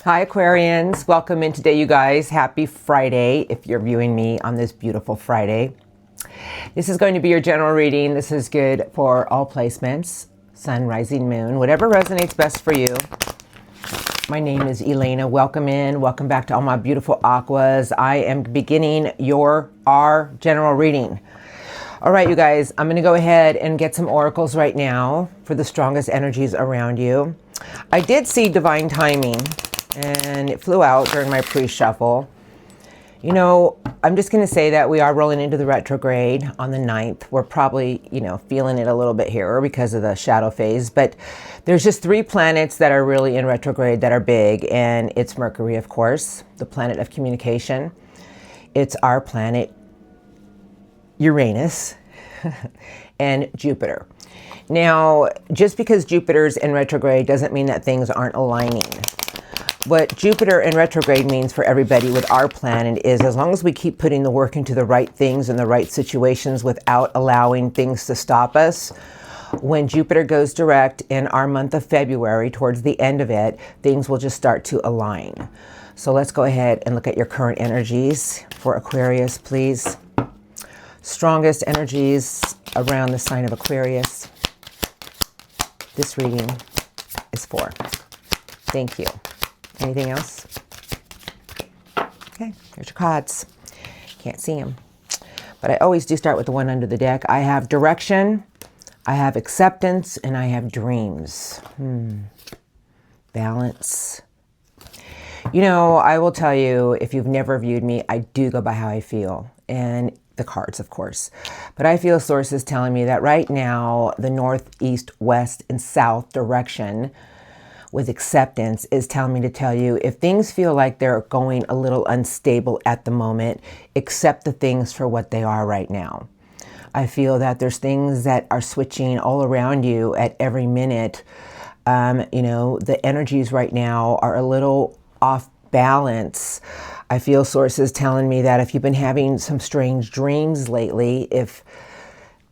Hi Aquarians, welcome in today you guys. Happy Friday if you're viewing me on this beautiful Friday. This is going to be your general reading. This is good for all placements, sun, rising, moon, whatever resonates best for you. My name is Elena. Welcome in. Welcome back to all my beautiful Aquas. I am beginning our general reading. All right, you guys, I'm going to go ahead and get some oracles right now for the strongest energies around you. I did see divine timing, and it flew out during my pre-shuffle. You know, I'm just going to say that we are rolling into the retrograde on the 9th. We're probably, feeling it a little bit here because of the shadow phase. But there's just 3 planets that are really in retrograde that are big. And it's Mercury, of course, the planet of communication. It's our planet, Uranus, and Jupiter. Now, just because Jupiter's in retrograde doesn't mean that things aren't aligning. What Jupiter in retrograde means for everybody with our planet is as long as we keep putting the work into the right things and the right situations without allowing things to stop us, when Jupiter goes direct in our month of February, towards the end of it, things will just start to align. So let's go ahead and look at your current energies for Aquarius, please. Strongest energies around the sign of Aquarius. This reading is for. Thank you. Anything else? Okay, here's your cards. Can't see them. But I always do start with the one under the deck. I have direction, I have acceptance, and I have dreams. Balance. You know, I will tell you, if you've never viewed me, I do go by how I feel. And the cards, of course. But I feel sources telling me that right now, the north, east, west, and south direction with acceptance is telling me to tell you, if things feel like they're going a little unstable at the moment, accept the things for what they are right now. I feel that there's things that are switching all around you at every minute. The energies right now are a little off balance. I feel sources telling me that if you've been having some strange dreams lately, if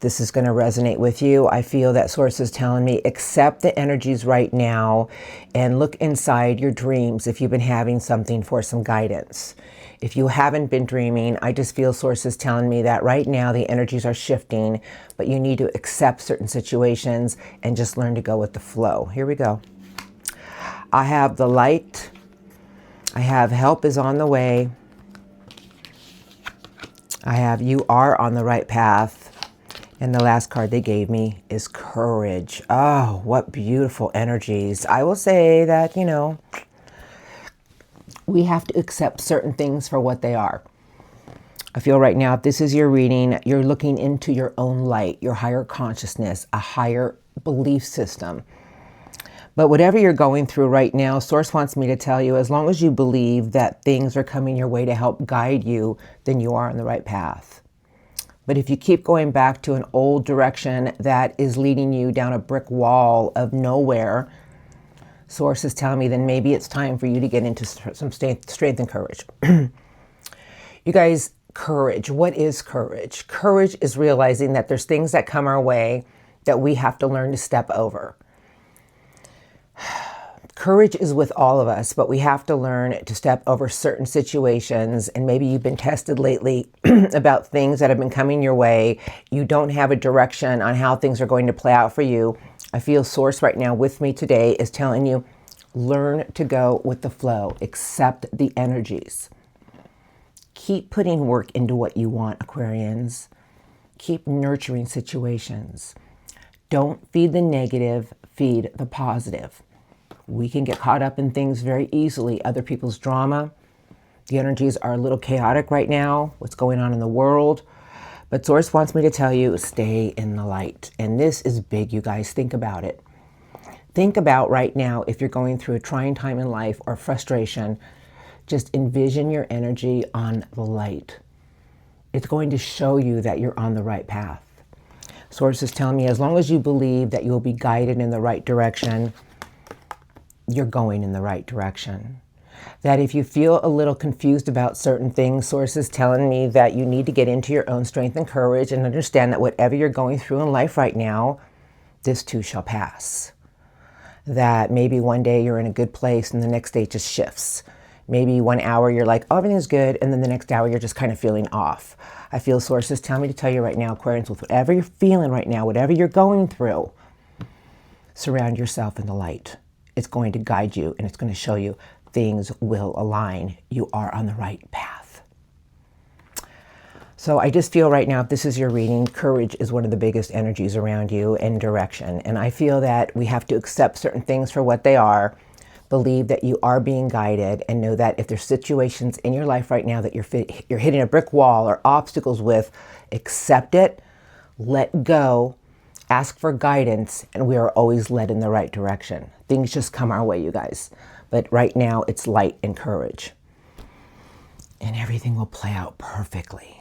this is going to resonate with you, I feel that sources telling me accept the energies right now and look inside your dreams if you've been having something for some guidance. If you haven't been dreaming, I just feel sources telling me that right now the energies are shifting, but you need to accept certain situations and just learn to go with the flow. Here we go. I have the light. I have help is on the way. I have you are on the right path. And the last card they gave me is courage. Oh, what beautiful energies. I will say that, we have to accept certain things for what they are. I feel right now, if this is your reading, you're looking into your own light, your higher consciousness, a higher belief system. But whatever you're going through right now, Source wants me to tell you, as long as you believe that things are coming your way to help guide you, then you are on the right path. But if you keep going back to an old direction that is leading you down a brick wall of nowhere, Source is telling me then maybe it's time for you to get into some strength and courage. You guys, courage. What is courage? Courage is realizing that there's things that come our way that we have to learn to step over. Courage is with all of us, but we have to learn to step over certain situations. And maybe you've been tested lately about things that have been coming your way. You don't have a direction on how things are going to play out for you. I feel Source right now with me today is telling you, learn to go with the flow. Accept the energies. Keep putting work into what you want, Aquarians. Keep nurturing situations. Don't feed the negative, feed the positive. We can get caught up in things very easily, other people's drama. The energies are a little chaotic right now, what's going on in the world. But Source wants me to tell you, stay in the light. And this is big, you guys. Think about it. Think about right now, if you're going through a trying time in life or frustration, just envision your energy on the light. It's going to show you that you're on the right path. Source is telling me, as long as you believe that you'll be guided in the right direction, you're going in the right direction. That if you feel a little confused about certain things, Source is telling me that you need to get into your own strength and courage and understand that whatever you're going through in life right now, this too shall pass. that maybe one day you're in a good place and the next day it just shifts. Maybe 1 hour you're like, oh, everything's good, and then the next hour you're just kind of feeling off. I feel sources tell me to tell you right now, Aquarians, with whatever you're feeling right now, whatever you're going through, surround yourself in the light. It's going to guide you, and it's going to show you things will align. You are on the right path. So I just feel right now, if this is your reading, courage is one of the biggest energies around you, and direction. And I feel that we have to accept certain things for what they are, believe that you are being guided, and know that if there's situations in your life right now that you're hitting a brick wall or obstacles with, accept it, let go, ask for guidance, and we are always led in the right direction. Things just come our way, you guys. But right now, it's light and courage. And everything will play out perfectly.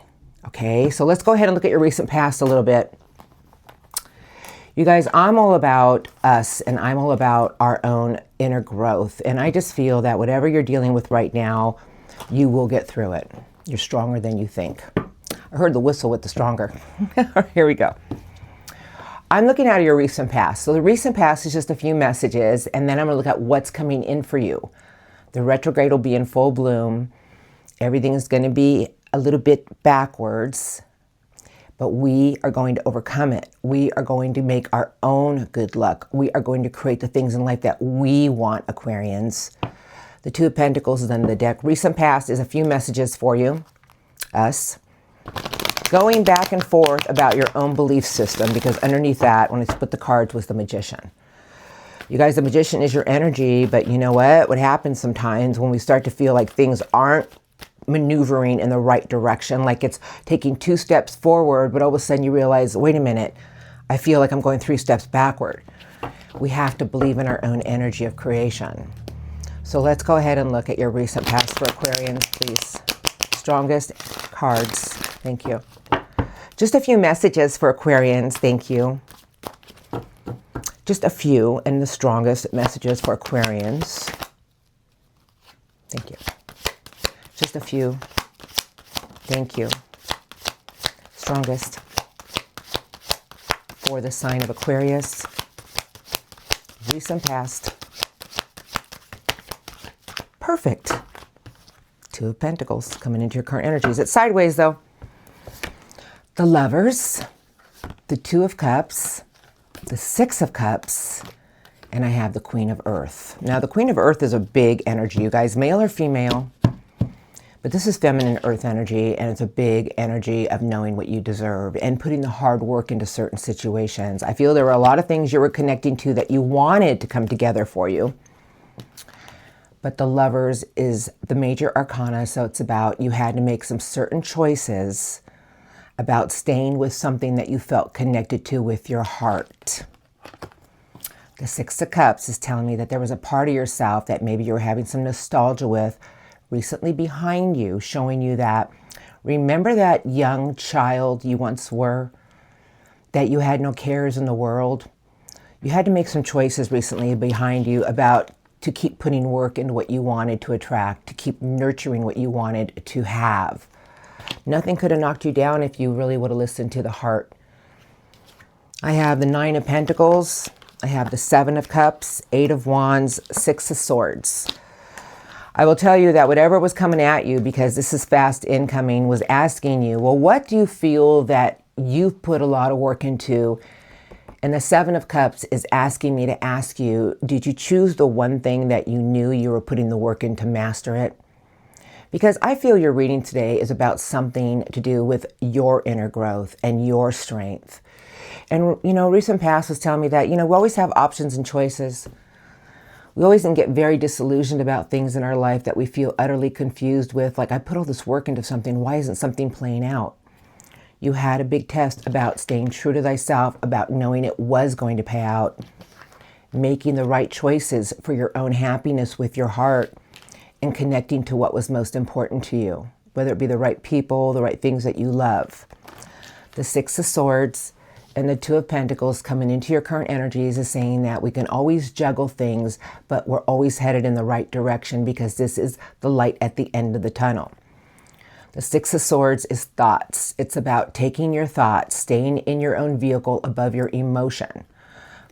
Okay, so let's go ahead and look at your recent past a little bit. You guys, I'm all about us, and I'm all about our own inner growth. And I just feel that whatever you're dealing with right now, you will get through it. You're stronger than you think. I heard the whistle with the stronger. Here we go. I'm looking at your recent past. So the recent past is just a few messages, and then I'm going to look at what's coming in for you. The retrograde will be in full bloom. Everything is going to be a little bit backwards, but we are going to overcome it. We are going to make our own good luck. We are going to create the things in life that we want, Aquarians. The Two of Pentacles is under the deck. Recent past is a few messages for you, us. Going back and forth about your own belief system, because underneath that, when I put the cards, was the Magician. You guys, the Magician is your energy, but you know what? What happens sometimes when we start to feel like things aren't maneuvering in the right direction, like it's taking 2 steps forward, but all of a sudden you realize, wait a minute, I feel like I'm going 3 steps backward. We have to believe in our own energy of creation. So let's go ahead and look at your recent past for Aquarians, please. Strongest cards. Thank you. Just a few messages for Aquarians. Thank you. Just a few, and the strongest messages for Aquarians. Thank you. Just a few. Thank you. Strongest for the sign of Aquarius. Recent past. Perfect. Two of Pentacles coming into your current energies. It's sideways though. The Lovers, the Two of Cups, the Six of Cups, and I have the Queen of Earth. Now the Queen of Earth is a big energy, you guys, male or female. But this is feminine earth energy, and it's a big energy of knowing what you deserve and putting the hard work into certain situations. I feel there were a lot of things you were connecting to that you wanted to come together for you. But the Lovers is the major arcana, so it's about you had to make some certain choices about staying with something that you felt connected to with your heart. The Six of Cups is telling me that there was a part of yourself that maybe you were having some nostalgia with recently behind you, showing you that, remember that young child you once were, that you had no cares in the world? You had to make some choices recently behind you about to keep putting work into what you wanted to attract, to keep nurturing what you wanted to have. Nothing could have knocked you down if you really would have listened to the heart. I have the Nine of Pentacles, I have the Seven of Cups, Eight of Wands, Six of Swords. I will tell you that whatever was coming at you, because this is fast incoming, was asking you, well, what do you feel that you've put a lot of work into? And the Seven of Cups is asking me to ask you, did you choose the one thing that you knew you were putting the work in to master it? Because I feel your reading today is about something to do with your inner growth and your strength. And, you know, recent past was telling me that, you know, we always have options and choices. We always can get very disillusioned about things in our life that we feel utterly confused with. Like, I put all this work into something. Why isn't something playing out? You had a big test about staying true to thyself, about knowing it was going to pay out, making the right choices for your own happiness with your heart, and connecting to what was most important to you, whether it be the right people, the right things that you love. The Six of Swords and the Two of Pentacles coming into your current energies is saying that we can always juggle things, but we're always headed in the right direction because this is the light at the end of the tunnel. The Six of Swords is thoughts. It's about taking your thoughts, staying in your own vehicle above your emotion.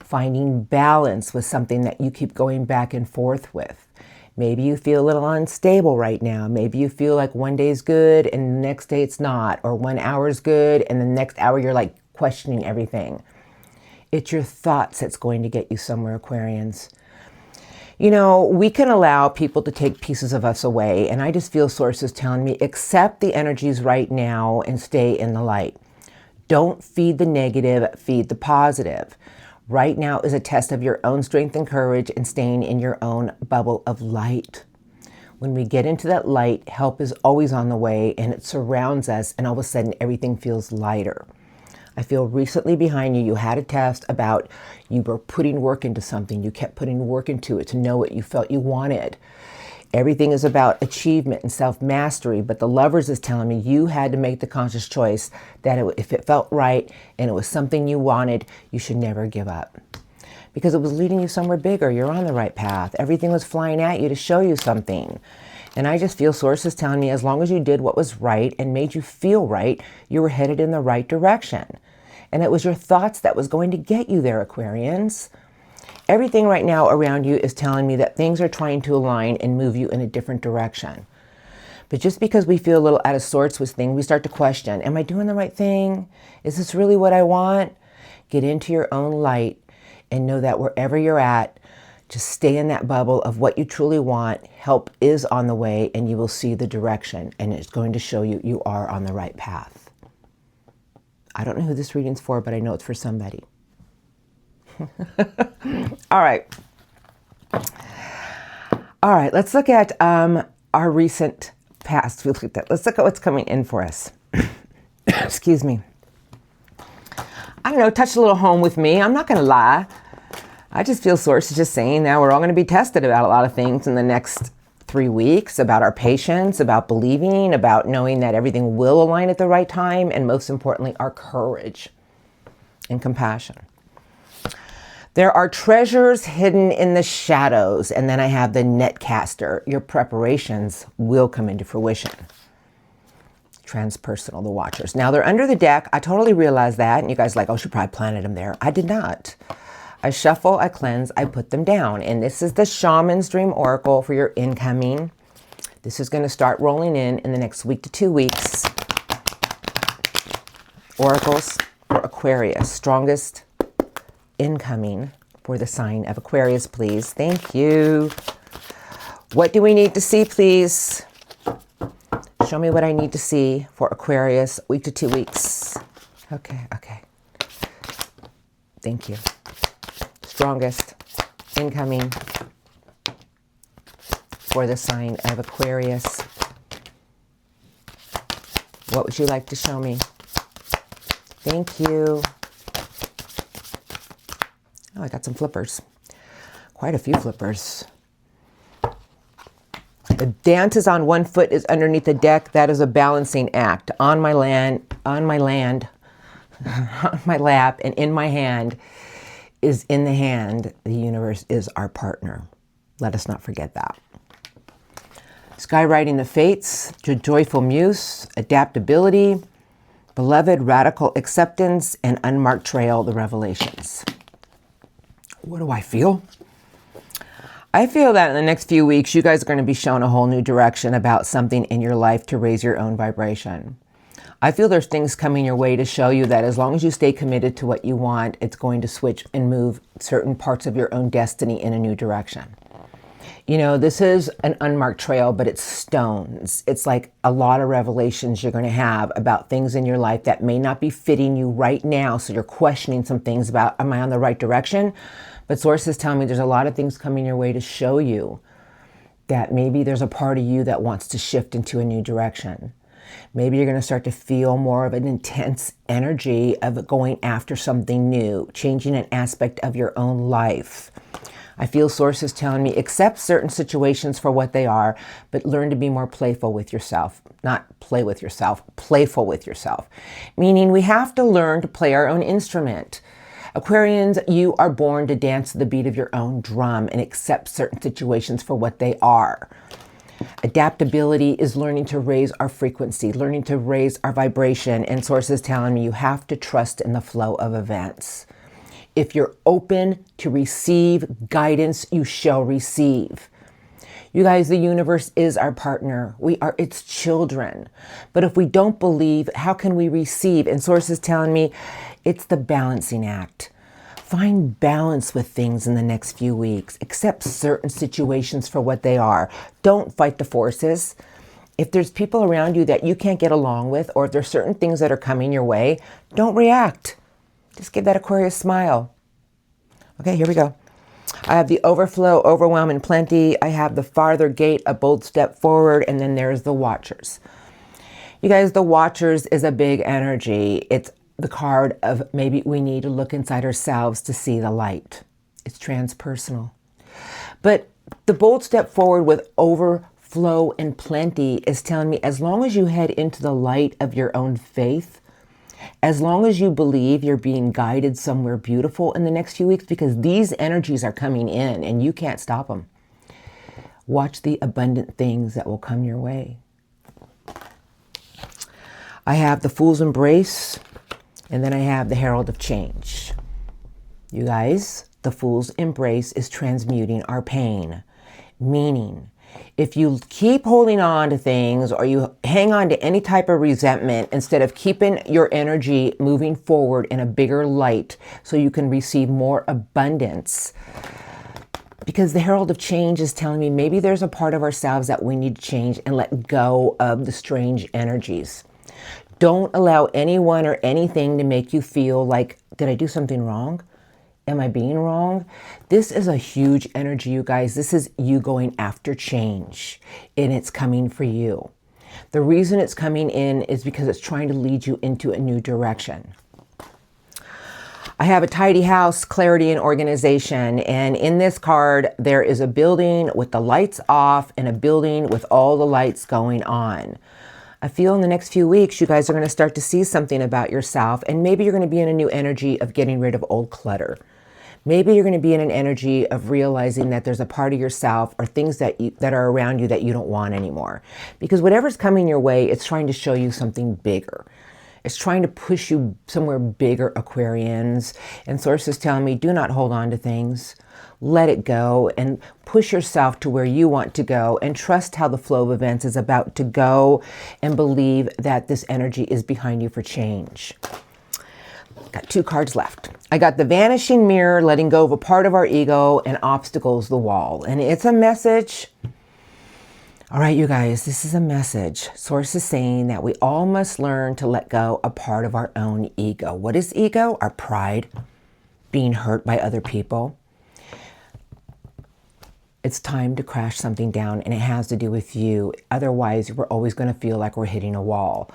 finding balance with something that you keep going back and forth with. Maybe you feel a little unstable right now. Maybe you feel like one day is good and the next day it's not, or 1 hour is good and the next hour you're like questioning everything. It's your thoughts that's going to get you somewhere, Aquarians. You know, we can allow people to take pieces of us away, and I just feel sources telling me, accept the energies right now and stay in the light. Don't feed the negative, feed the positive. Right now is a test of your own strength and courage and staying in your own bubble of light. When we get into that light, help is always on the way and it surrounds us, and all of a sudden everything feels lighter. I feel recently behind you, you had a test about you were putting work into something. You kept putting work into it to know what you felt you wanted. Everything is about achievement and self-mastery, but the Lovers is telling me you had to make the conscious choice that if it felt right and it was something you wanted, you should never give up. Because it was leading you somewhere bigger. You're on the right path. Everything was flying at you to show you something. And I just feel sources telling me as long as you did what was right and made you feel right, you were headed in the right direction. And it was your thoughts that was going to get you there, Aquarians. Everything right now around you is telling me that things are trying to align and move you in a different direction. But just because we feel a little out of sorts with things, we start to question, am I doing the right thing? Is this really what I want? Get into your own light and know that wherever you're at, just stay in that bubble of what you truly want. Help is on the way and you will see the direction, and it's going to show you you are on the right path. I don't know who this reading's for, but I know it's for somebody. All right. All right, let's look at our recent past. Let's look at what's coming in for us. Excuse me. I don't know, touch a little home with me. I'm not going to lie. I just feel sources just saying that we're all going to be tested about a lot of things in the next 3 weeks, about our patience, about believing, about knowing that everything will align at the right time, and most importantly, our courage and compassion. There are treasures hidden in the shadows, and then I have the netcaster. Your preparations will come into fruition. Transpersonal, the watchers. Now they're under the deck. I totally realize that, and you guys are like, oh, she probably planted them there. I did not. I shuffle, I cleanse, I put them down. And this is the Shaman's Dream Oracle for your incoming. This is going to start rolling in the next week to 2 weeks. Oracles for Aquarius. Strongest incoming for the sign of Aquarius, please. Thank you. What do we need to see, please? Show me what I need to see for Aquarius, week to 2 weeks. Okay. Thank you. Strongest incoming for the sign of Aquarius. What would you like to show me? Thank you. Oh, I got some flippers. Quite a few flippers. The dance is on one foot is underneath the deck. That is a balancing act. On my land, on my lap, and in my hand is in the hand. The universe is our partner. Let us not forget that. Skywriting the fates, joyful muse, adaptability, beloved, radical acceptance, and unmarked trail, the revelations. What do I feel? I feel that in the next few weeks, you guys are going to be shown a whole new direction about something in your life to raise your own vibration. I feel there's things coming your way to show you that as long as you stay committed to what you want, it's going to switch and move certain parts of your own destiny in a new direction. You know, this is an unmarked trail, but it's stones. It's like a lot of revelations you're going to have about things in your life that may not be fitting you right now. So you're questioning some things about, am I on the right direction? But sources tell me there's a lot of things coming your way to show you that maybe there's a part of you that wants to shift into a new direction. Maybe you're going to start to feel more of an intense energy of going after something new, changing an aspect of your own life. I feel sources telling me accept certain situations for what they are, but learn to be more playful with yourself. Not play with yourself, playful with yourself. Meaning we have to learn to play our own instrument. Aquarians, you are born to dance to the beat of your own drum and accept certain situations for what they are. Adaptability is learning to raise our frequency, learning to raise our vibration, and sources telling me you have to trust in the flow of events. If you're open to receive guidance, you shall receive. You guys, the universe is our partner. We are its children. But if we don't believe, how can we receive? And Source is telling me it's the balancing act. Find balance with things in the next few weeks. Accept certain situations for what they are. Don't fight the forces. If there's people around you that you can't get along with, or if there's certain things that are coming your way, don't react. Just give that Aquarius smile. Okay, here we go. I have the overflow, overwhelm, and plenty. I have the farther gate, a bold step forward, and then there's the watchers. You guys, the watchers is a big energy. It's the card of maybe we need to look inside ourselves to see the light. It's transpersonal. But the bold step forward with overflow and plenty is telling me as long as you head into the light of your own faith, as long as you believe you're being guided somewhere beautiful in the next few weeks, because these energies are coming in and you can't stop them. Watch the abundant things that will come your way. I have the Fool's Embrace, and then I have the Herald of Change. You guys, the Fool's Embrace is transmuting our pain, meaning if you keep holding on to things or you hang on to any type of resentment instead of keeping your energy moving forward in a bigger light so you can receive more abundance, because the Herald of Change is telling me maybe there's a part of ourselves that we need to change and let go of the strange energies. Don't allow anyone or anything to make you feel like, did I do something wrong? Am I being wrong? This is a huge energy, you guys. This is you going after change, and it's coming for you. The reason it's coming in is because it's trying to lead you into a new direction. I have a tidy house, clarity, and organization. And in this card, there is a building with the lights off and a building with all the lights going on. I feel in the next few weeks, you guys are going to start to see something about yourself, and maybe you're going to be in a new energy of getting rid of old clutter. Maybe you're going to be in an energy of realizing that there's a part of yourself or things that are around you that you don't want anymore. Because whatever's coming your way, it's trying to show you something bigger. It's trying to push you somewhere bigger, Aquarians. And Source is telling me, do not hold on to things. Let it go and push yourself to where you want to go, and trust how the flow of events is about to go, and believe that this energy is behind you for change. Got 2 cards left. I got the Vanishing Mirror, letting go of a part of our ego, and Obstacles, the Wall. And it's a message. All right, you guys, this is a message. Source is saying that we all must learn to let go a part of our own ego. What is ego? Our pride, being hurt by other people. It's time to crash something down, and it has to do with you. Otherwise, we're always going to feel like we're hitting a wall.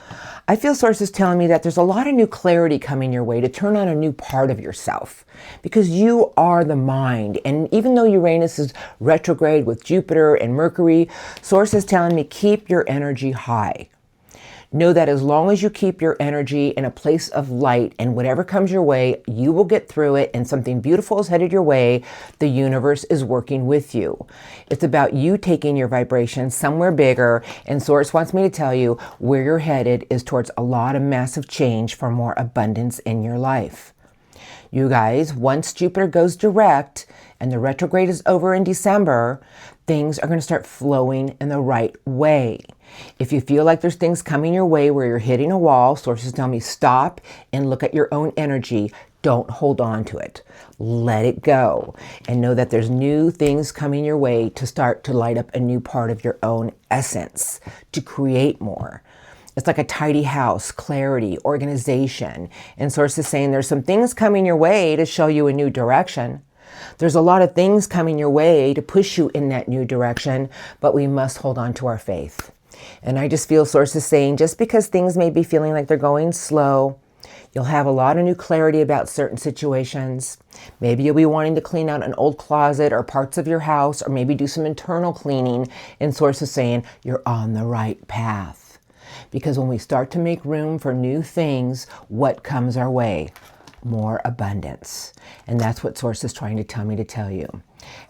I feel Source is telling me that there's a lot of new clarity coming your way to turn on a new part of yourself, because you are the mind. And even though Uranus is retrograde with Jupiter and Mercury, Source is telling me keep your energy high. Know that as long as you keep your energy in a place of light, and whatever comes your way, you will get through it, and something beautiful is headed your way. The universe is working with you. It's about you taking your vibration somewhere bigger, and Source wants me to tell you where you're headed is towards a lot of massive change for more abundance in your life. You guys, once Jupiter goes direct and the retrograde is over in December, things are going to start flowing in the right way. If you feel like there's things coming your way where you're hitting a wall, sources tell me stop and look at your own energy. Don't hold on to it. Let it go. And know that there's new things coming your way to start to light up a new part of your own essence, to create more. It's like a tidy house, clarity, organization. And Source is saying there's some things coming your way to show you a new direction. There's a lot of things coming your way to push you in that new direction, but we must hold on to our faith. And I just feel Source is saying just because things may be feeling like they're going slow, you'll have a lot of new clarity about certain situations. Maybe you'll be wanting to clean out an old closet or parts of your house, or maybe do some internal cleaning. And Source is saying you're on the right path. Because when we start to make room for new things, what comes our way? More abundance. And that's what Source is trying to tell me to tell you.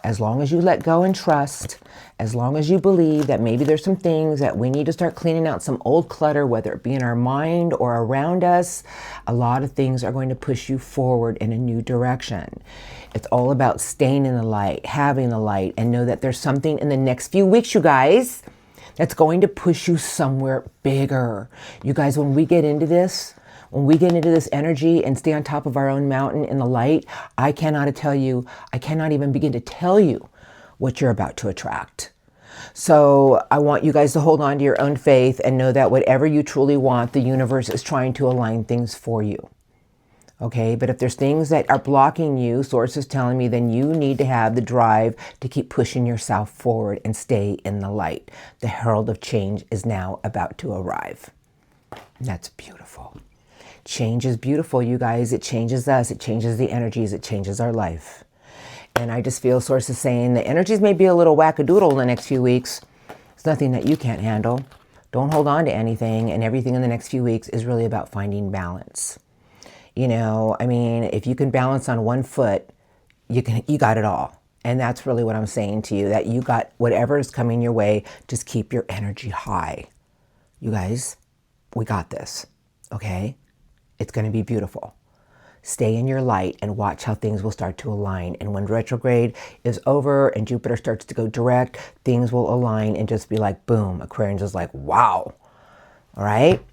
As long as you let go and trust, as long as you believe that maybe there's some things that we need to start cleaning out, some old clutter, whether it be in our mind or around us, a lot of things are going to push you forward in a new direction. It's all about staying in the light, having the light, and know that there's something in the next few weeks, you guys, that's going to push you somewhere bigger. You guys, when we get into this energy and stay on top of our own mountain in the light, I cannot even begin to tell you what you're about to attract. So I want you guys to hold on to your own faith and know that whatever you truly want, the universe is trying to align things for you. Okay, but if there's things that are blocking you, Source is telling me, then you need to have the drive to keep pushing yourself forward and stay in the light. The herald of change is now about to arrive. And that's beautiful. Change is beautiful, you guys. It changes us. It changes the energies. It changes our life. And I just feel Source is saying the energies may be a little wackadoodle in the next few weeks. It's nothing that you can't handle. Don't hold on to anything. And everything in the next few weeks is really about finding balance. You know, I mean, if you can balance on one foot, you got it all. And that's really what I'm saying to you, that you got whatever is coming your way, just keep your energy high. You guys, we got this, okay? It's going to be beautiful. Stay in your light and watch how things will start to align. And when retrograde is over and Jupiter starts to go direct, things will align and just be like, boom, Aquarians is like, wow. All right?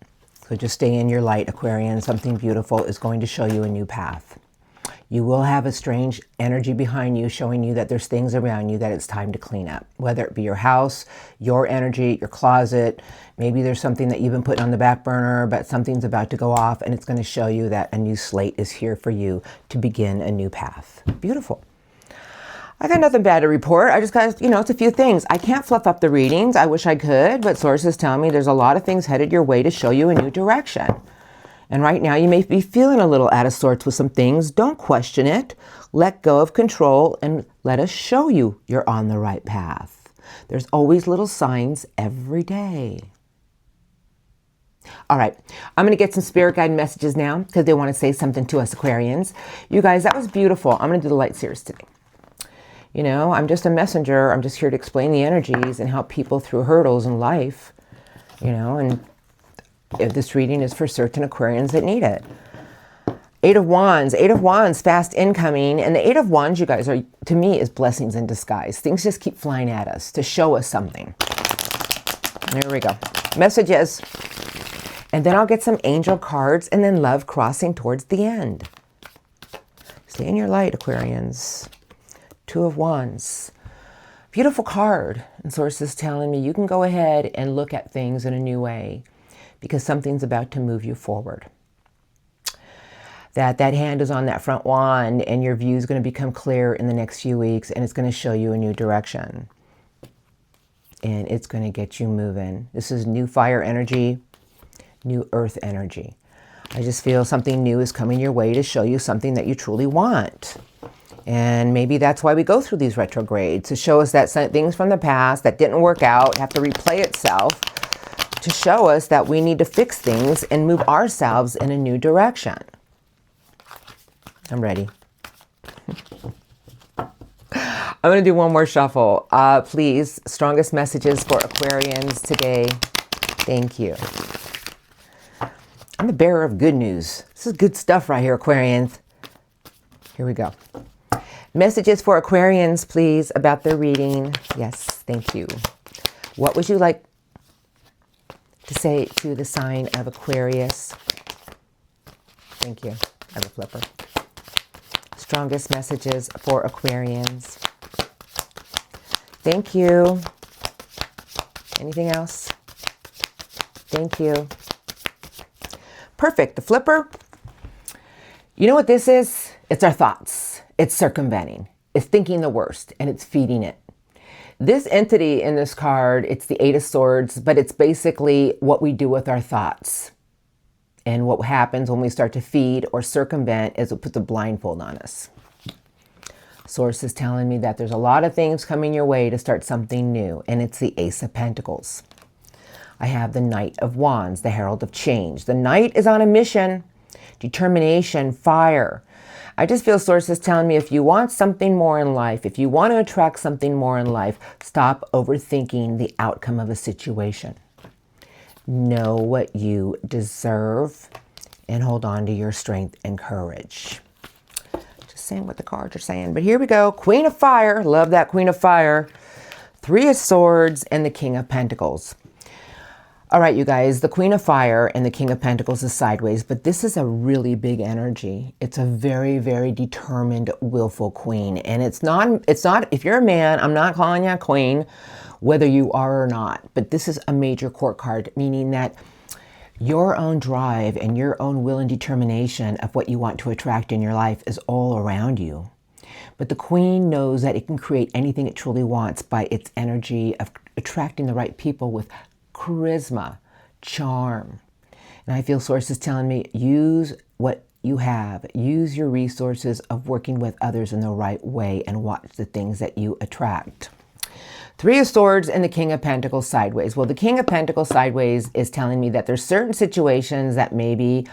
So just stay in your light, Aquarian. Something beautiful is going to show you a new path. You will have a strange energy behind you showing you that there's things around you that it's time to clean up. Whether it be your house, your energy, your closet. Maybe there's something that you've been putting on the back burner, but something's about to go off and it's going to show you that a new slate is here for you to begin a new path. Beautiful. I got nothing bad to report. I just got, it's a few things. I can't fluff up the readings. I wish I could, but Source is telling me there's a lot of things headed your way to show you a new direction. And right now you may be feeling a little out of sorts with some things. Don't question it. Let go of control and let us show you you're on the right path. There's always little signs every day. All right, I'm going to get some spirit guide messages now because they want to say something to us Aquarians. You guys, that was beautiful. I'm going to do the light series today. I'm just a messenger. I'm just here to explain the energies and help people through hurdles in life, and if this reading is for certain Aquarians that need it. Eight of Wands, fast incoming. And the Eight of Wands, you guys, to me, is blessings in disguise. Things just keep flying at us to show us something. There we go. Messages. And then I'll get some angel cards and then love crossing towards the end. Stay in your light, Aquarians. Two of Wands. Beautiful card. And Source is telling me you can go ahead and look at things in a new way because something's about to move you forward. That hand is on that front wand and your view is going to become clear in the next few weeks and it's going to show you a new direction. And it's going to get you moving. This is new fire energy, new earth energy. I just feel something new is coming your way to show you something that you truly want. And maybe that's why we go through these retrogrades, to show us that things from the past that didn't work out have to replay itself, to show us that we need to fix things and move ourselves in a new direction. I'm ready. I'm going to do one more shuffle. Please, strongest messages for Aquarians today. Thank you. I'm the bearer of good news. This is good stuff right here, Aquarians. Here we go. Messages for Aquarians, please, about their reading. Yes, thank you. What would you like to say to the sign of Aquarius? Thank you. I have a flipper. Strongest messages for Aquarians. Thank you. Anything else? Thank you. Perfect. The flipper. You know what this is? It's our thoughts. It's circumventing. It's thinking the worst, and it's feeding it. This entity in this card, it's the Eight of Swords, but it's basically what we do with our thoughts. And what happens when we start to feed or circumvent is it puts a blindfold on us. Source is telling me that there's a lot of things coming your way to start something new, and it's the Ace of Pentacles. I have the Knight of Wands, the Herald of Change. The Knight is on a mission, determination, fire. I just feel Source is telling me if you want something more in life, if you want to attract something more in life, stop overthinking the outcome of a situation. Know what you deserve and hold on to your strength and courage. Just saying what the cards are saying. But here we go. Queen of Fire. Love that Queen of Fire. Three of Swords and the King of Pentacles. All right, you guys, the Queen of Fire and the King of Pentacles is sideways, but this is a really big energy. It's a very, very determined, willful queen. And it's not, if you're a man, I'm not calling you a queen, whether you are or not, but this is a major court card, meaning that your own drive and your own will and determination of what you want to attract in your life is all around you. But the Queen knows that it can create anything it truly wants by its energy of attracting the right people with charisma, charm. And I feel Source is telling me, use what you have. Use your resources of working with others in the right way and watch the things that you attract. Three of Swords and the King of Pentacles sideways. Well, the King of Pentacles sideways is telling me that there's certain situations that maybe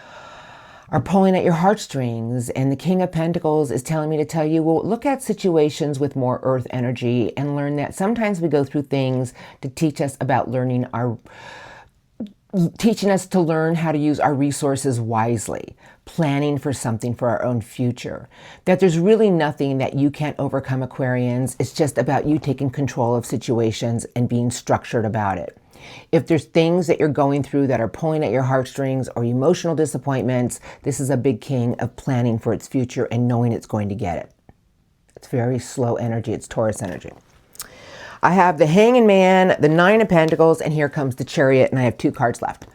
are pulling at your heartstrings, and the King of Pentacles is telling me to tell you, well, look at situations with more earth energy and learn that sometimes we go through things to teach us about teaching us to learn how to use our resources wisely, planning for something for our own future. That there's really nothing that you can't overcome, Aquarians. It's just about you taking control of situations and being structured about it. If there's things that you're going through that are pulling at your heartstrings or emotional disappointments, this is a big king of planning for its future and knowing it's going to get it. It's very slow energy. It's Taurus energy. I have the Hanging Man, the Nine of Pentacles, and here comes the Chariot, and I have two cards left.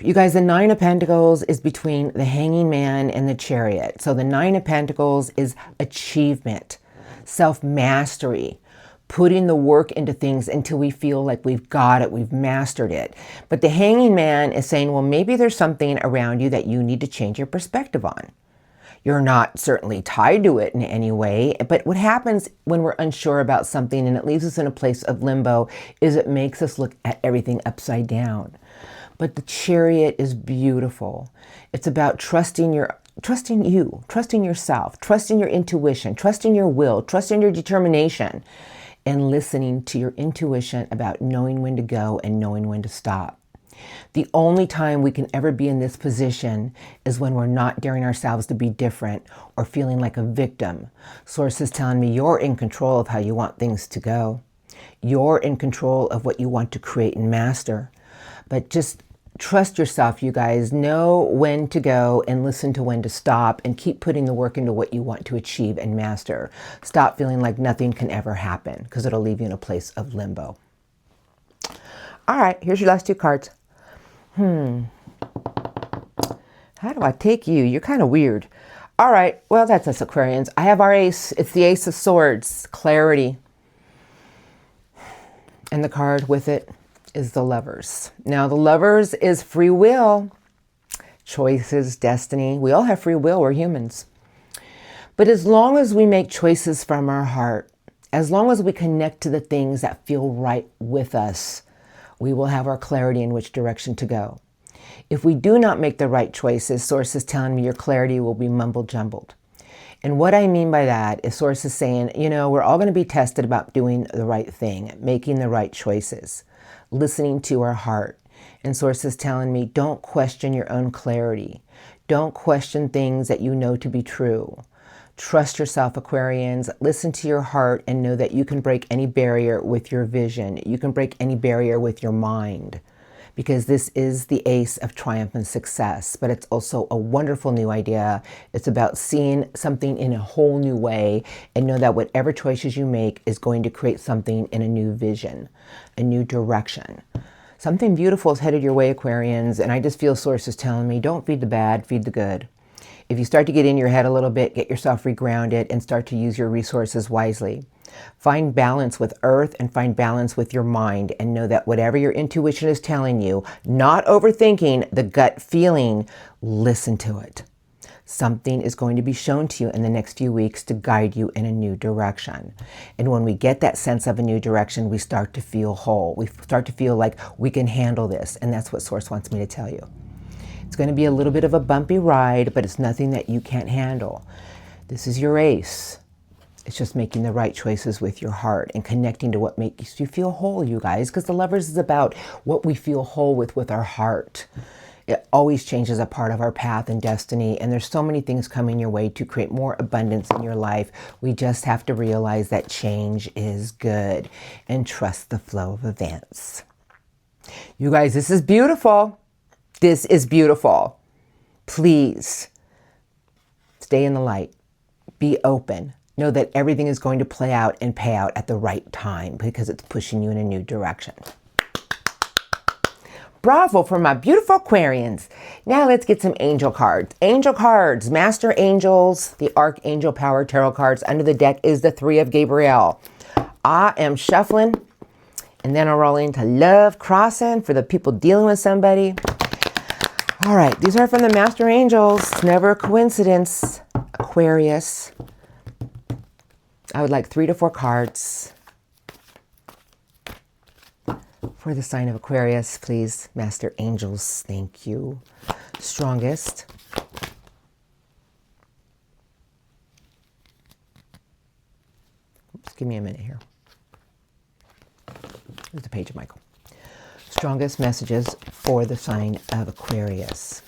You guys, the Nine of Pentacles is between the Hanging Man and the Chariot. So the Nine of Pentacles is achievement, self-mastery, putting the work into things until we feel like we've got it, we've mastered it. But the Hanging Man is saying, well, maybe there's something around you that you need to change your perspective on. You're not certainly tied to it in any way, but what happens when we're unsure about something and it leaves us in a place of limbo is it makes us look at everything upside down. But the Chariot is beautiful. It's about trusting you, trusting yourself, trusting your intuition, trusting your will, trusting your determination, and listening to your intuition about knowing when to go and knowing when to stop. The only time we can ever be in this position is when we're not daring ourselves to be different or feeling like a victim. Source is telling me you're in control of how you want things to go. You're in control of what you want to create and master. But just trust yourself, you guys. Know when to go and listen to when to stop and keep putting the work into what you want to achieve and master. Stop feeling like nothing can ever happen because it'll leave you in a place of limbo. All right, here's your last two cards. How do I take you? You're kind of weird. All right, well, that's us Aquarians. I have our ace. It's the Ace of Swords, clarity. And the card with it is the Lovers. Now, the Lovers is free will, choices, destiny. We all have free will. We're humans. But as long as we make choices from our heart, as long as we connect to the things that feel right with us, we will have our clarity in which direction to go. If we do not make the right choices, Source is telling me your clarity will be mumbled jumbled. And what I mean by that is Source is saying, you know, we're all going to be tested about doing the right thing, making the right choices, listening to our heart. And Source is telling me, don't question your own clarity. Don't question things that you know to be true. Trust yourself, Aquarians. Listen to your heart and know that you can break any barrier with your vision. You can break any barrier with your mind, because this is the Ace of Triumph and Success, but it's also a wonderful new idea. It's about seeing something in a whole new way and know that whatever choices you make is going to create something in a new vision, a new direction. Something beautiful is headed your way, Aquarians, and I just feel Source is telling me, don't feed the bad, feed the good. If you start to get in your head a little bit, get yourself regrounded and start to use your resources wisely. Find balance with earth and find balance with your mind and know that whatever your intuition is telling you, not overthinking the gut feeling, listen to it. Something is going to be shown to you in the next few weeks to guide you in a new direction. And when we get that sense of a new direction, we start to feel whole. We start to feel like we can handle this. And that's what Source wants me to tell you. It's going to be a little bit of a bumpy ride, but it's nothing that you can't handle. This is your ace. It's just making the right choices with your heart and connecting to what makes you feel whole, you guys, because the Lovers is about what we feel whole with our heart. It always changes a part of our path and destiny, and there's so many things coming your way to create more abundance in your life. We just have to realize that change is good and trust the flow of events. You guys, this is beautiful. This is beautiful. Please stay in the light. Be open. Know that everything is going to play out and pay out at the right time because it's pushing you in a new direction. Bravo for my beautiful Aquarians. Now let's get some angel cards. Angel cards, Master Angels, the Archangel Power Tarot cards. Under the deck is the Three of Gabriel. I am shuffling, and then I'll roll into Love Crossing for the people dealing with somebody. All right, these are from the Master Angels. Never a coincidence, Aquarius. I would like 3 to 4 cards for the sign of Aquarius, please. Master Angels, thank you. Strongest. Oops, give me a minute here. Here's the page of Michael. Strongest messages for the sign of Aquarius.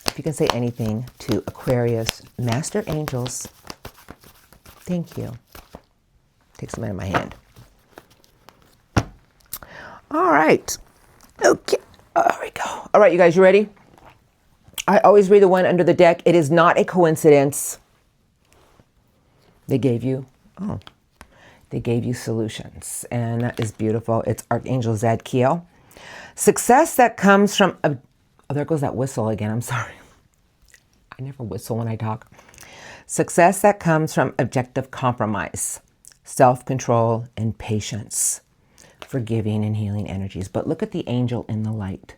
If you can say anything to Aquarius, Master Angels, thank you. Take some out of my hand. All right. Okay. There we go. All right, you guys, you ready? I always read the one under the deck. It is not a coincidence. They gave you solutions, and that is beautiful. It's Archangel Zadkiel. Success that comes from, oh, there goes that whistle again. I'm sorry. I never whistle when I talk. Success that comes from objective compromise, self-control, and patience. Forgiving and healing energies. But look at the angel in the light.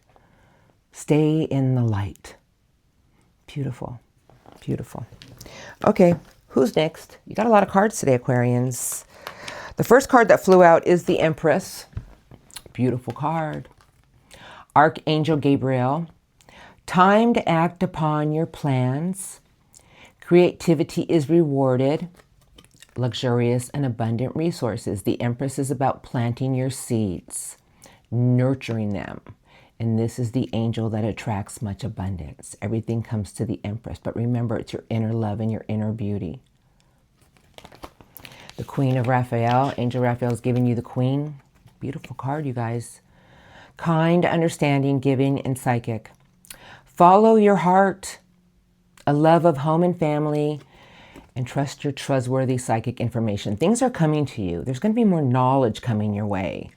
Stay in the light. Beautiful. Beautiful. Okay, who's next? You got a lot of cards today, Aquarians. The first card that flew out is the Empress. Beautiful card. Archangel Gabriel. Time to act upon your plans. Creativity is rewarded. Luxurious and abundant resources. The Empress is about planting your seeds, nurturing them. And this is the angel that attracts much abundance. Everything comes to the Empress. But remember, it's your inner love and your inner beauty. The Queen of Raphael. Angel Raphael is giving you the Queen. Beautiful card, you guys. Kind, understanding, giving, and psychic. Follow your heart. A love of home and family. And trust your trustworthy psychic information. Things are coming to you. There's going to be more knowledge coming your way.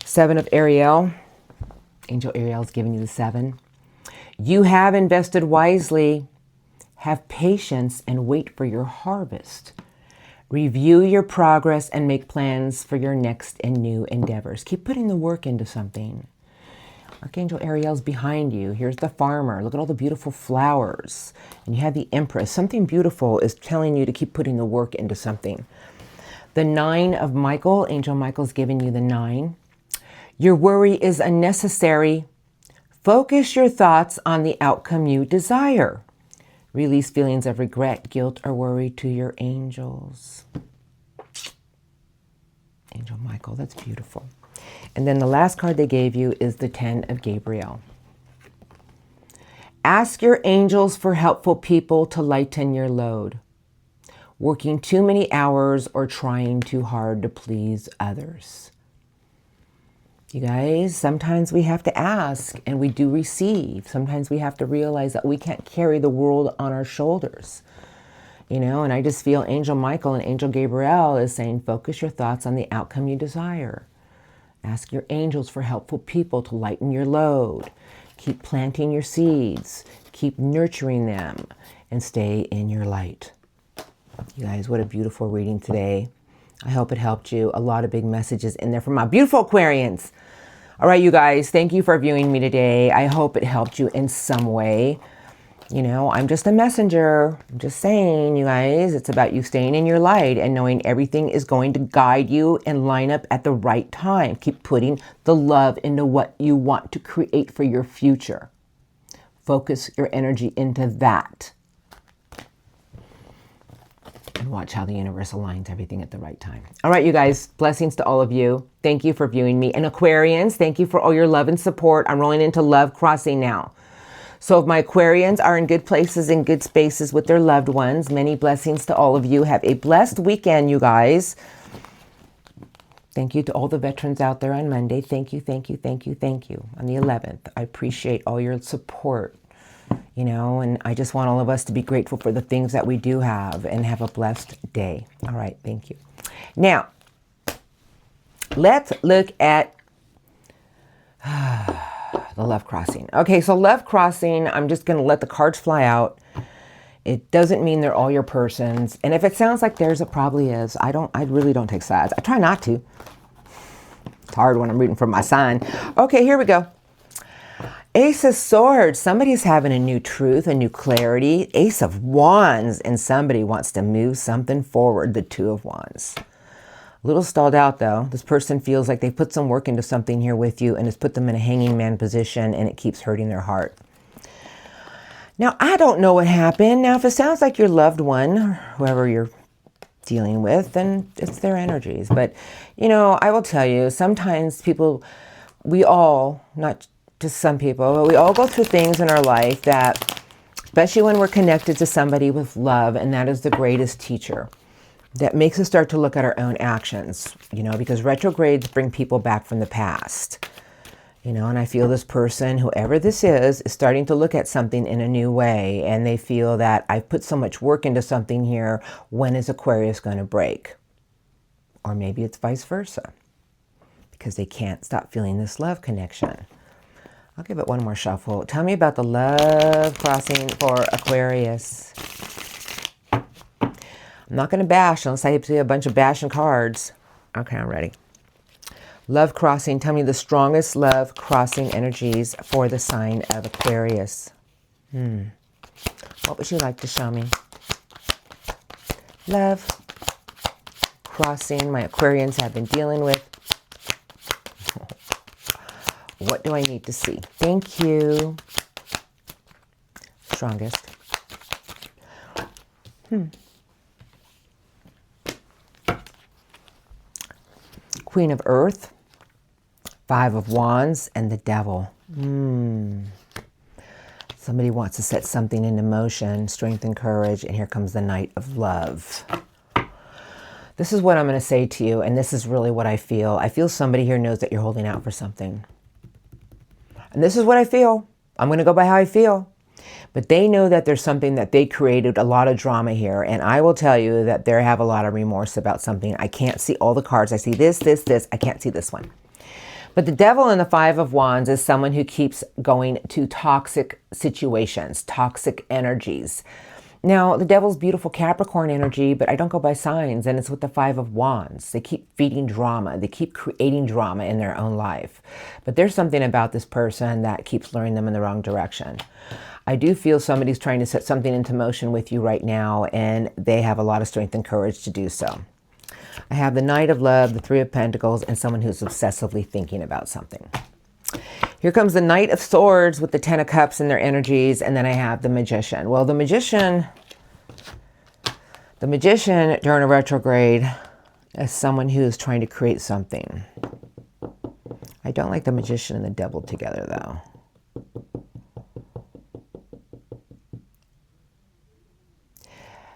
7 of Ariel. Angel Ariel is giving you the 7. You have invested wisely. Have patience and wait for your harvest. Review your progress and make plans for your next and new endeavors. Keep putting the work into something. Archangel Ariel's behind you. Here's the farmer. Look at all the beautiful flowers. And you have the Empress. Something beautiful is telling you to keep putting the work into something. The 9 of Michael. Angel Michael's giving you the 9. Your worry is unnecessary. Focus your thoughts on the outcome you desire. Release feelings of regret, guilt, or worry to your angels. Angel Michael, that's beautiful. And then the last card they gave you is the 10 of Gabriel. Ask your angels for helpful people to lighten your load. Working too many hours or trying too hard to please others. You guys, sometimes we have to ask and we do receive. Sometimes we have to realize that we can't carry the world on our shoulders. You know, and I just feel Angel Michael and Angel Gabriel is saying, focus your thoughts on the outcome you desire. Ask your angels for helpful people to lighten your load. Keep planting your seeds. Keep nurturing them and stay in your light. You guys, what a beautiful reading today. I hope it helped you. A lot of big messages in there from my beautiful Aquarians. All right, you guys, thank you for viewing me today. I hope it helped you in some way. You know, I'm just a messenger. I'm just saying, you guys, it's about you staying in your light and knowing everything is going to guide you and line up at the right time. Keep putting the love into what you want to create for your future. Focus your energy into that. And watch how the universe aligns everything at the right time. All right, you guys, blessings to all of you. Thank you for viewing me. And Aquarians, thank you for all your love and support. I'm rolling into love crossing now. So if my Aquarians are in good places and good spaces with their loved ones, many blessings to all of you. Have a blessed weekend, you guys. Thank you to all the veterans out there on Monday. Thank you, thank you, thank you, thank you. On the 11th, I appreciate all your support, you know, and I just want all of us to be grateful for the things that we do have and have a blessed day. All right, thank you. Now, let's look at the love crossing. Okay, so love crossing, I'm just going to let the cards fly out. It doesn't mean they're all your persons. And if it sounds like theirs, it probably is. I really don't take sides. I try not to. It's hard when I'm reading from my sign. Okay, here we go. Ace of Swords. Somebody's having a new truth, a new clarity. Ace of Wands, and somebody wants to move something forward. The Two of Wands. A little stalled out though. This person feels like they put some work into something here with you and it's put them in a hanging man position and it keeps hurting their heart. Now, I don't know what happened. Now, if it sounds like your loved one, or whoever you're dealing with, then it's their energies. But, you know, I will tell you, sometimes people, we all, not just some people, but we all go through things in our life that, especially when we're connected to somebody with love, and that is the greatest teacher. That makes us start to look at our own actions, you know, because retrogrades bring people back from the past, you know, and I feel this person, whoever this is starting to look at something in a new way. And they feel that I've put so much work into something here. When is Aquarius going to break? Or maybe it's vice versa, because they can't stop feeling this love connection. I'll give it one more shuffle. Tell me about the love crossing for Aquarius. I'm not going to bash unless I see a bunch of bashing cards. Okay, I'm ready. Love crossing. Tell me the strongest love crossing energies for the sign of Aquarius. What would you like to show me? Love crossing my Aquarians have been dealing with. What do I need to see? Thank you. Strongest. Queen of Earth, Five of Wands, and the Devil. Somebody wants to set something into motion, strength and courage, and here comes the Knight of Love. This is what I'm going to say to you, and this is really what I feel. I feel somebody here knows that you're holding out for something. And this is what I feel. I'm going to go by how I feel. But they know that there's something that they created, a lot of drama here. And I will tell you that they have a lot of remorse about something. I can't see all the cards. I see this, this, this. I can't see this one. But the Devil and the Five of Wands is someone who keeps going to toxic situations, toxic energies. Now, the Devil's beautiful Capricorn energy, but I don't go by signs, and it's with the Five of Wands. They keep feeding drama. They keep creating drama in their own life. But there's something about this person that keeps luring them in the wrong direction. I do feel somebody's trying to set something into motion with you right now, and they have a lot of strength and courage to do so. I have the Knight of Love, the Three of Pentacles, and someone who's obsessively thinking about something. Here comes the Knight of Swords with the Ten of Cups and their energies, and then I have the Magician. Well, the Magician during a retrograde is someone who is trying to create something. I don't like the Magician and the Devil together, though.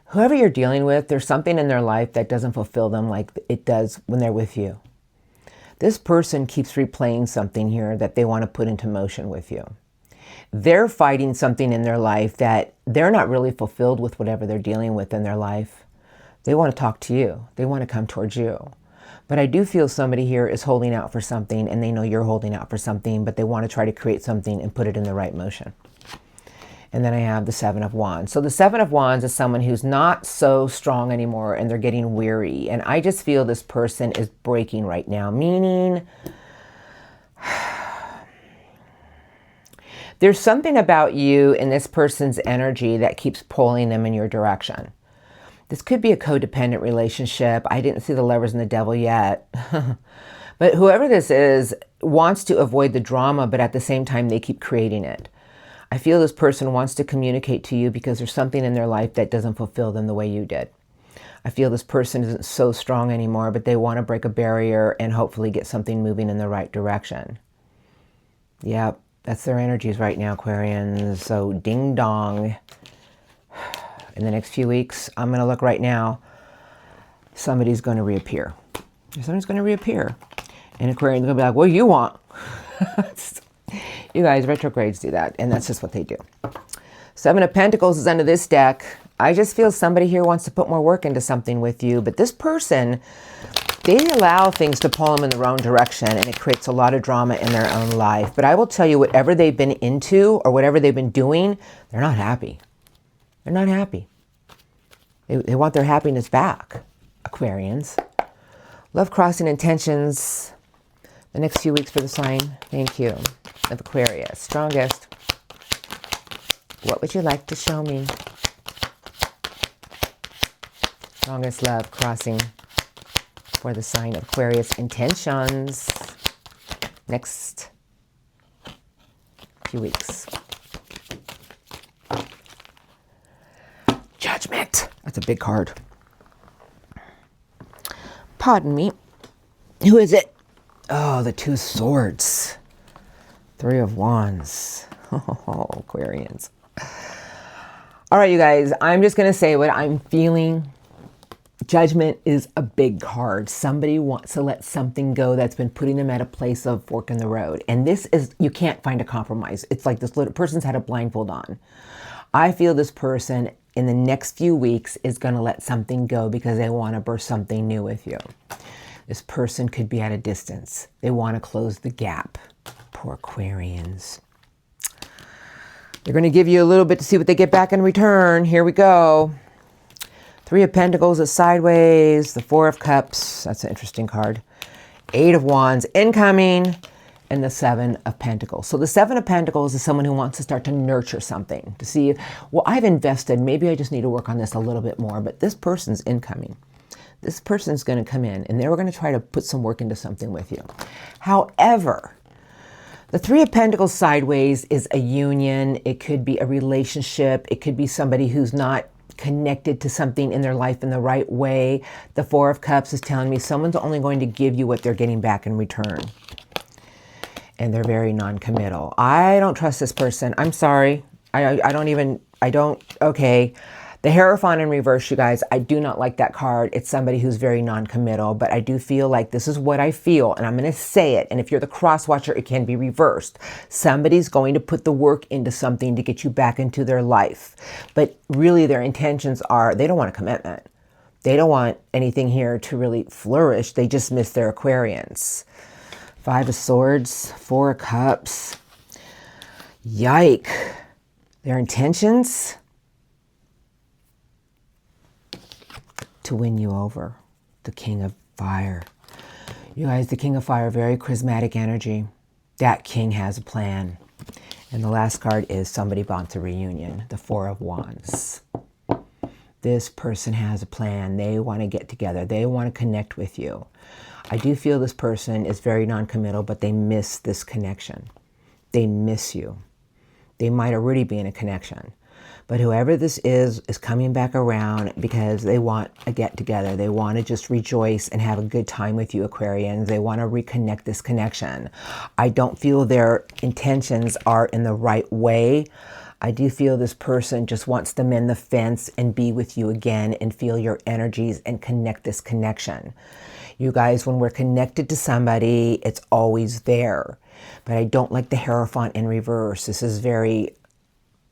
Whoever you're dealing with, there's something in their life that doesn't fulfill them like it does when they're with you. This person keeps replaying something here that they want to put into motion with you. They're fighting something in their life that they're not really fulfilled with whatever they're dealing with in their life. They want to talk to you. They want to come towards you. But I do feel somebody here is holding out for something, and they know you're holding out for something, but they want to try to create something and put it in the right motion. And then I have the Seven of Wands. So the Seven of Wands is someone who's not so strong anymore, and they're getting weary. And I just feel this person is breaking right now, meaning There's something about you and this person's energy that keeps pulling them in your direction. This could be a codependent relationship. I didn't see the Lovers and the Devil yet. But whoever this is wants to avoid the drama, but at the same time, they keep creating it. I feel this person wants to communicate to you because there's something in their life that doesn't fulfill them the way you did. I feel this person isn't so strong anymore, but they want to break a barrier and hopefully get something moving in the right direction. Yep, that's their energies right now, Aquarians. So ding dong. In the next few weeks, I'm going to look right now. Somebody's going to reappear. Somebody's going to reappear. And Aquarians are going to be like, what do you want? You guys, retrogrades do that. And that's just what they do. Seven of Pentacles is under this deck. I just feel somebody here wants to put more work into something with you. But this person, they allow things to pull them in the wrong direction. And it creates a lot of drama in their own life. But I will tell you, whatever they've been into or whatever they've been doing, they're not happy. They're not happy. They want their happiness back, Aquarians. Love crossing intentions. The next few weeks for the sign. Thank you. Of Aquarius. Strongest. What would you like to show me? Strongest love crossing for the sign of Aquarius. Intentions. Next few weeks. Judgment. That's a big card. Pardon me. Who is it? Oh, the Two Swords. Three of Wands. Oh, Aquarians. All right, you guys. I'm just going to say what I'm feeling. Judgment is a big card. Somebody wants to let something go that's been putting them at a place of fork in the road. And this is, you can't find a compromise. It's like this little person's had a blindfold on. I feel this person in the next few weeks is going to let something go because they want to burst something new with you. This person could be at a distance. They want to close the gap. Poor Aquarians. They're going to give you a little bit to see what they get back in return. Here we go. Three of Pentacles is sideways. The Four of Cups. That's an interesting card. Eight of Wands incoming. And the Seven of Pentacles. So the Seven of Pentacles is someone who wants to start to nurture something. To see, well, I've invested. Maybe I just need to work on this a little bit more. But this person's incoming. This person's going to come in. And they're going to try to put some work into something with you. However, the Three of Pentacles sideways is a union. It could be a relationship. It could be somebody who's not connected to something in their life in the right way. The Four of Cups is telling me someone's only going to give you what they're getting back in return. And they're very non-committal. I don't trust this person. I'm sorry. Okay. The Hierophant in reverse, you guys, I do not like that card. It's somebody who's very non-committal, but I do feel like this is what I feel, and I'm going to say it. And if you're the cross watcher, it can be reversed. Somebody's going to put the work into something to get you back into their life. But really their intentions are, they don't want a commitment. They don't want anything here to really flourish. They just miss their Aquarians. Five of Swords, Four of Cups. Yike. Their intentions? To win you over. The King of Fire. You guys, the King of Fire, very charismatic energy. That king has a plan. And the last card is somebody wants a reunion. The Four of Wands. This person has a plan. They want to get together. They want to connect with you. I do feel this person is very non-committal, but they miss this connection. They miss you. They might already be in a connection. But whoever this is coming back around because they want a get-together. They want to just rejoice and have a good time with you, Aquarians. They want to reconnect this connection. I don't feel their intentions are in the right way. I do feel this person just wants to mend the fence and be with you again and feel your energies and connect this connection. You guys, when we're connected to somebody, it's always there. But I don't like the Hierophant in reverse. This is very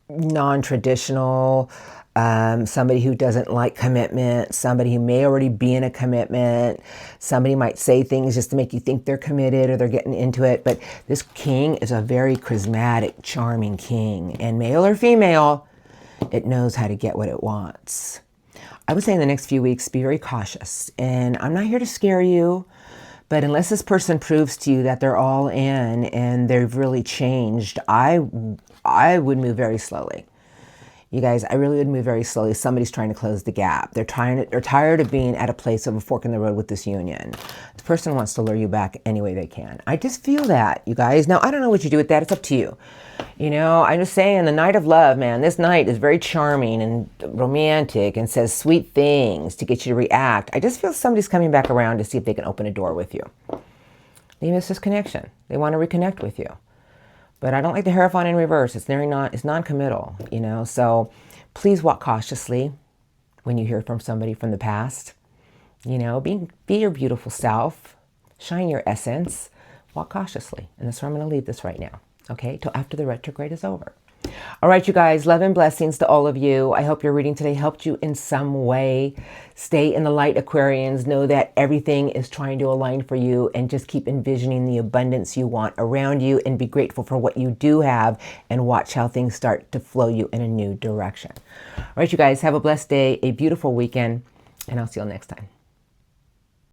non-traditional. Somebody who doesn't like commitment. Somebody who may already be in a commitment. Somebody might say things just to make you think they're committed or they're getting into it. But this king is a very charismatic, charming king. And male or female, it knows how to get what it wants. I would say in the next few weeks, be very cautious. And I'm not here to scare you, But unless this person proves to you that they're all in and they've really changed, I would move very slowly. You guys, I really would move very slowly. Somebody's trying to close the gap. They're tired of being at a place of a fork in the road with this union. The person wants to lure you back any way they can. I just feel that, you guys. Now, I don't know what you do with that. It's up to you. You know, I'm just saying, the night of love, man, this night is very charming and romantic and says sweet things to get you to react. I just feel somebody's coming back around to see if they can open a door with you. They miss this connection. They want to reconnect with you. But I don't like the Hierophant in reverse. It's non-committal, you know. So please walk cautiously when you hear from somebody from the past. You know, be your beautiful self. Shine your essence. Walk cautiously. And that's where I'm going to leave this right now. Okay, till after the retrograde is over. All right, you guys, love and blessings to all of you. I hope your reading today helped you in some way. Stay in the light, Aquarians. Know that everything is trying to align for you, and just keep envisioning the abundance you want around you and be grateful for what you do have, and watch how things start to flow you in a new direction. All right, you guys, have a blessed day, a beautiful weekend, and I'll see you all next time.